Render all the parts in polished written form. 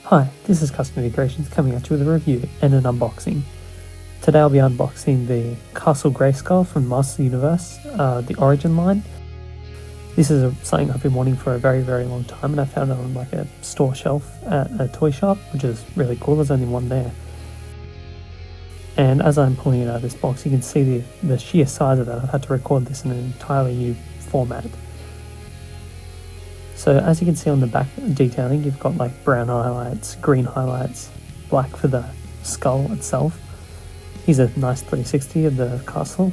Hi, this is Custom Creations coming at you with a review and an unboxing. Today I'll be unboxing the Castle Grayskull from Master Universe, the Origin line. This is something I've been wanting for a very, very long time, and I found it on like a store shelf at a toy shop, which is really cool. There's only one there. And as I'm pulling it out of this box, you can see the sheer size of it. I've had to record this in an entirely new format. So as you can see on the back detailing, you've got like brown highlights, green highlights, black for the skull itself. Here's a nice 360 of the castle.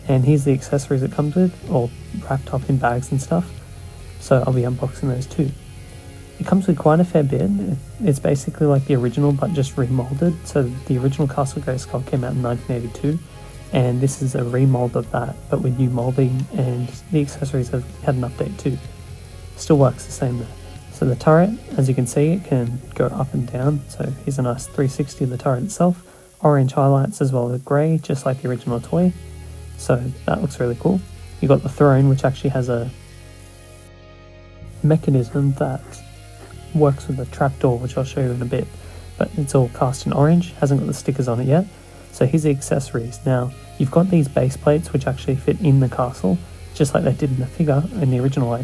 And here's the accessories it comes with, all wrapped up in bags and stuff. So I'll be unboxing those too. It comes with quite a fair bit. It's basically like the original but just remolded. So the original Castle Grayskull came out in 1982. And this is a remold of that, but with new molding, and the accessories have had an update too. Still works the same though. So the turret, as you can see, it can go up and down. So here's a nice 360 of the turret itself. Orange highlights as well as grey, just like the original toy. So that looks really cool. You've got the throne, which actually has a mechanism that works with the trapdoor, which I'll show you in a bit. But it's all cast in orange, hasn't got the stickers on it yet. So here's the accessories. Now, you've got these base plates which actually fit in the castle, just like they did in the figure in the original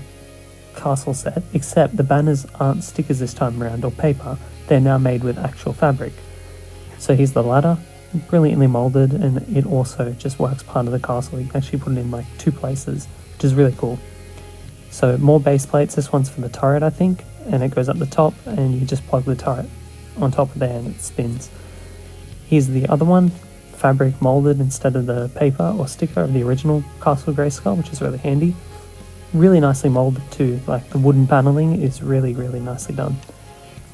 castle set, except the banners aren't stickers this time around or paper. They're now made with actual fabric. So here's the ladder, brilliantly molded, and it also just works part of the castle. You can actually put it in like two places, which is really cool. So more base plates. This one's for the turret, I think, and it goes up the top, and you just plug the turret on top of there and it spins. Here's the other one, fabric molded instead of the paper or sticker of the original Castle Grayskull, which is really handy. Really nicely molded too, like the wooden paneling is really, really nicely done.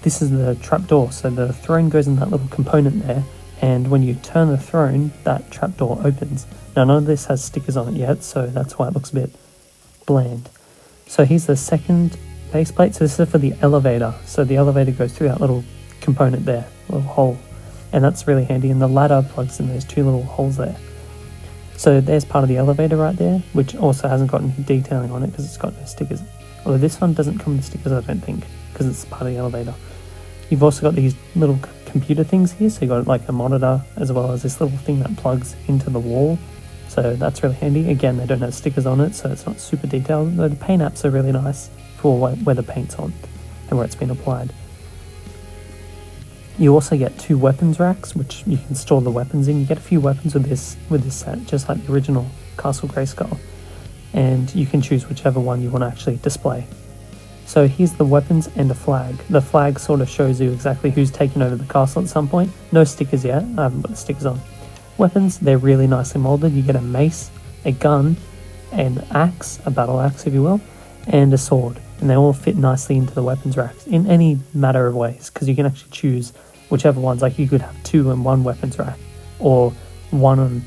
This is the trapdoor, so the throne goes in that little component there, and when you turn the throne, that trapdoor opens. Now none of this has stickers on it yet, so that's why it looks a bit bland. So here's the second base plate. So this is for the elevator. So the elevator goes through that little component there, little hole, and that's really handy, and the ladder plugs in those two little holes there. So there's part of the elevator right there, which also hasn't got any detailing on it because it's got no stickers. Although this one doesn't come with stickers, I don't think, because it's part of the elevator. You've also got these little computer things here, so you've got like a monitor as well as this little thing that plugs into the wall. So that's really handy. Again, they don't have stickers on it, so it's not super detailed, though the paint apps are really nice for where the paint's on and where it's been applied. You also get two weapons racks, which you can store the weapons in. You get a few weapons with this set, just like the original Castle Grayskull, and you can choose whichever one you want to actually display. So here's the weapons and a flag. The flag sort of shows you exactly who's taken over the castle at some point. No stickers yet, I haven't put the stickers on. Weapons, they're really nicely molded. You get a mace, a gun, an axe, a battle axe if you will, and a sword. And they all fit nicely into the weapons racks in any matter of ways, because you can actually choose whichever ones. Like you could have two in one weapons rack, or one on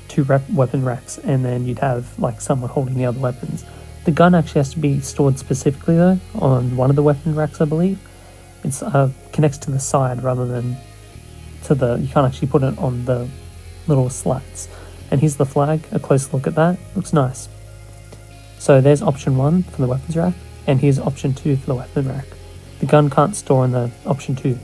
two weapon racks, and then you'd have like someone holding the other weapons. The gun actually has to be stored specifically though on one of the weapon racks, I believe. It's connects to the side rather than to the. You can't actually put it on the little slats. And here's the flag. A close look at that. Looks nice. So there's option 1 for the weapons rack, and here's option 2 for the weapon rack. The gun can't store in the option 2.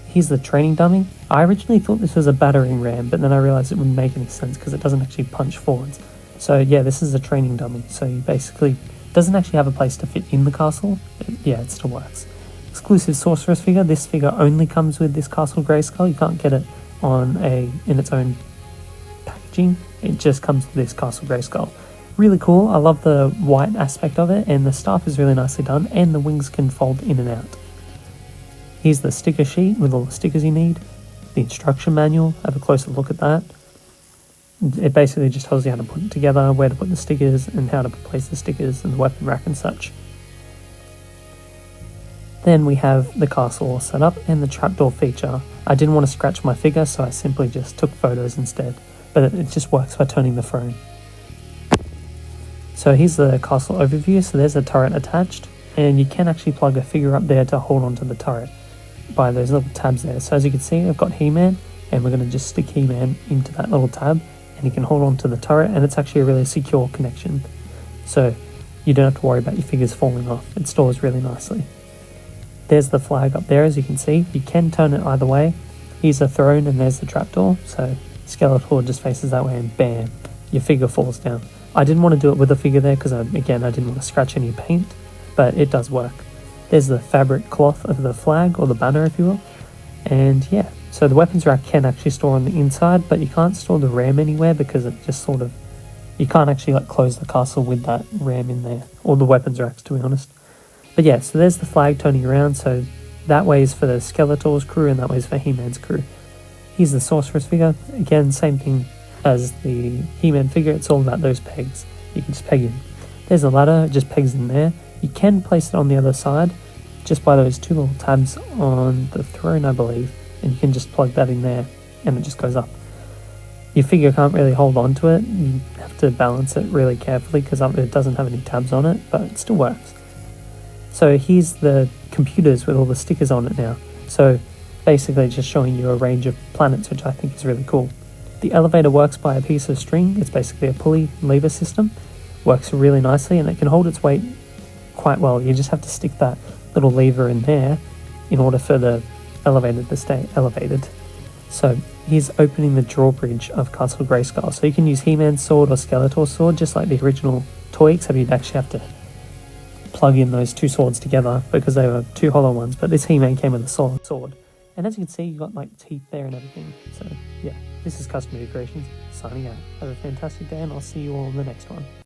Here's the training dummy. I originally thought this was a battering ram, but then I realized it wouldn't make any sense because it doesn't actually punch forwards. So yeah, this is a training dummy. So you basically, doesn't actually have a place to fit in the castle. Yeah, it still works. Exclusive sorceress figure. This figure only comes with this Castle Grayskull. You can't get it in its own packaging. It just comes with this Castle Grayskull. Really cool. I love the white aspect of it, and the staff is really nicely done, and the wings can fold in and out. Here's the sticker sheet with all the stickers you need. The instruction manual, have a closer look at that. It basically just tells you how to put it together, where to put the stickers, and how to place the stickers and the weapon rack and such. Then we have the castle all set up and the trapdoor feature. I didn't want to scratch my figure, so I simply just took photos instead, but it just works by turning the throne. So here's the castle overview. So there's a turret attached, and you can actually plug a figure up there to hold onto the turret by those little tabs there. So as you can see, I've got He-Man, and we're going to just stick He-Man into that little tab, and you can hold on to the turret, and it's actually a really secure connection. So you don't have to worry about your figures falling off. It stores really nicely. there's the flag up there, as you can see. You can turn it either way. Here's the throne and there's the trapdoor. So Skeletor just faces that way and bam, your figure falls down. I didn't want to do it with the figure there because, again, I didn't want to scratch any paint, but it does work. There's the fabric cloth of the flag, or the banner if you will. And yeah, so the weapons rack can actually store on the inside, but you can't store the RAM anywhere because it just sort of, you can't actually like close the castle with that RAM in there, or the weapons racks to be honest. But yeah, so there's the flag turning around, so that way is for the Skeletor's crew and that way is for He-Man's crew. Here's the Sorcerer's figure, again same thing as the He-Man figure, it's all about those pegs, you can just peg in. There's a ladder, it just pegs in there. You can place it on the other side, just by those two little tabs on the throne I believe, and you can just plug that in there and it just goes up. Your figure can't really hold on to it, you have to balance it really carefully because it doesn't have any tabs on it, but it still works. So here's the computers with all the stickers on it now. So basically just showing you a range of planets, which I think is really cool. The elevator works by a piece of string, it's basically a pulley lever system, works really nicely and it can hold its weight quite well. You just have to stick that little lever in there in order for the elevator to stay elevated. So here's opening the drawbridge of Castle Grayskull. So you can use He-Man's sword or Skeletor's sword, just like the original toy, except you'd actually have to plug in those two swords together because they were two hollow ones, but this He-Man came with a solid sword. And as you can see, you got like teeth there and everything. So yeah, this is Custom Media Creations, signing out. Have a fantastic day and I'll see you all in the next one.